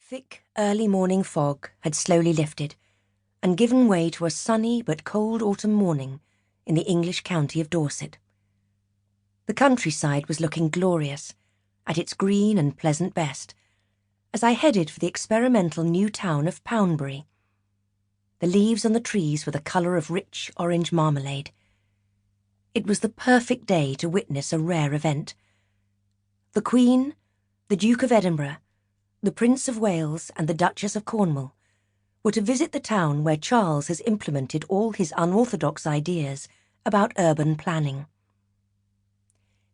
Thick, early morning fog had slowly lifted and given way to a sunny but cold autumn morning in the English county of Dorset. The countryside was looking glorious, at its green and pleasant best, as I headed for the experimental new town of Poundbury. The leaves on the trees were the colour of rich orange marmalade. It was the perfect day to witness a rare event. The Queen, the Duke of Edinburgh, the Prince of Wales and the Duchess of Cornwall were to visit the town where Charles has implemented all his unorthodox ideas about urban planning.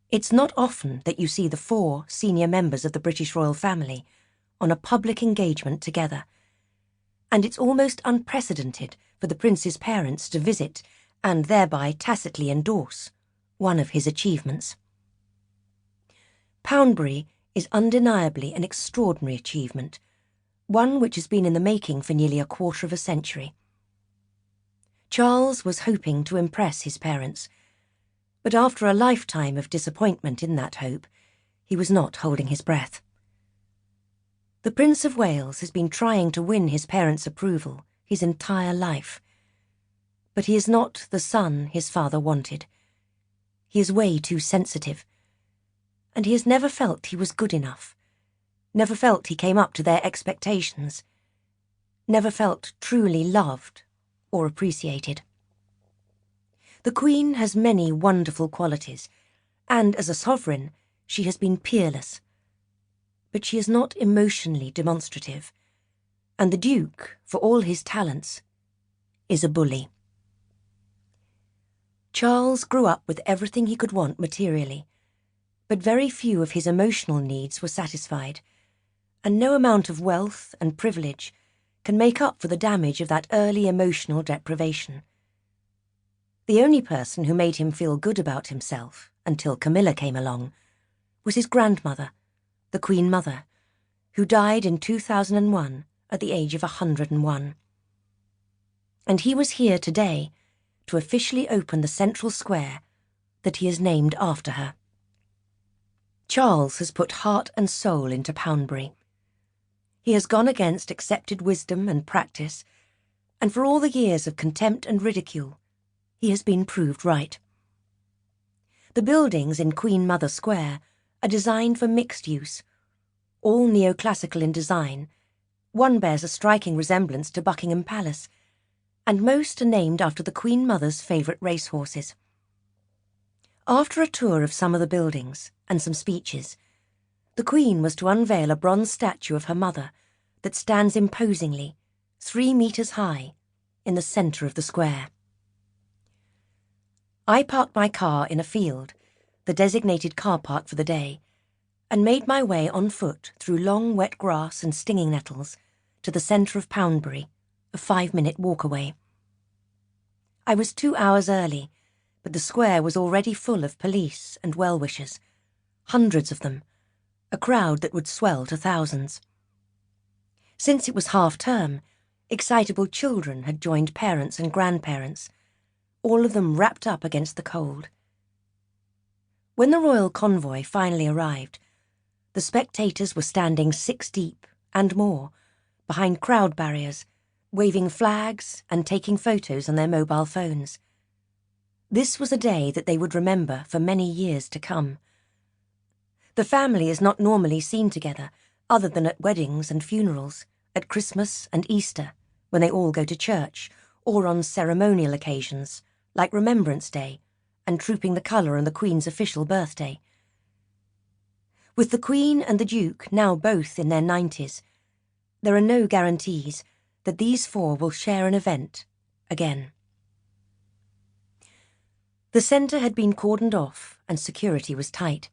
It's not often that you see the 4 senior members of the British royal family on a public engagement together, and it's almost unprecedented for the Prince's parents to visit and thereby tacitly endorse one of his achievements. Poundbury is undeniably an extraordinary achievement, one which has been in the making for nearly a quarter of a century. Charles was hoping to impress his parents, but after a lifetime of disappointment in that hope, he was not holding his breath. The Prince of Wales has been trying to win his parents' approval his entire life, but he is not the son his father wanted. He is way too sensitive, and he has never felt he was good enough, never felt he came up to their expectations, never felt truly loved or appreciated. The Queen has many wonderful qualities, and as a sovereign, she has been peerless. But she is not emotionally demonstrative, and the Duke, for all his talents, is a bully. Charles grew up with everything he could want materially, but very few of his emotional needs were satisfied, and no amount of wealth and privilege can make up for the damage of that early emotional deprivation. The only person who made him feel good about himself, until Camilla came along, was his grandmother, the Queen Mother, who died in 2001 at the age of 101. And he was here today to officially open the central square that he has named after her. Charles has put heart and soul into Poundbury. He has gone against accepted wisdom and practice, and for all the years of contempt and ridicule, he has been proved right. The buildings in Queen Mother Square are designed for mixed use, all neoclassical in design. One bears a striking resemblance to Buckingham Palace, and most are named after the Queen Mother's favourite racehorses. After a tour of some of the buildings and some speeches, the Queen was to unveil a bronze statue of her mother that stands imposingly, 3 metres high, in the centre of the square. I parked my car in a field, the designated car park for the day, and made my way on foot through long wet grass and stinging nettles to the centre of Poundbury, a 5-minute walk away. I was 2 hours early, but the square was already full of police and well-wishers, hundreds of them, a crowd that would swell to thousands. Since it was half-term, excitable children had joined parents and grandparents, all of them wrapped up against the cold. When the royal convoy finally arrived, the spectators were standing 6 deep and more, behind crowd barriers, waving flags and taking photos on their mobile phones. This was a day that they would remember for many years to come. The family is not normally seen together, other than at weddings and funerals, at Christmas and Easter, when they all go to church, or on ceremonial occasions, like Remembrance Day, and Trooping the Colour on the Queen's official birthday. With the Queen and the Duke now both in their 90s, there are no guarantees that these 4 will share an event again. The centre had been cordoned off and security was tight.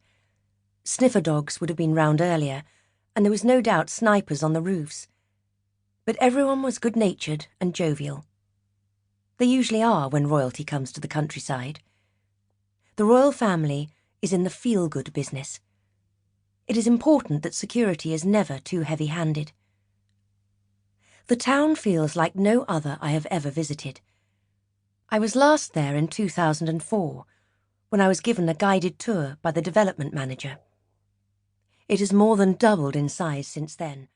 Sniffer dogs would have been round earlier, and there was no doubt snipers on the roofs. But everyone was good-natured and jovial. They usually are when royalty comes to the countryside. The royal family is in the feel-good business. It is important that security is never too heavy-handed. The town feels like no other I have ever visited. I was last there in 2004, when I was given a guided tour by the development manager. It has more than doubled in size since then,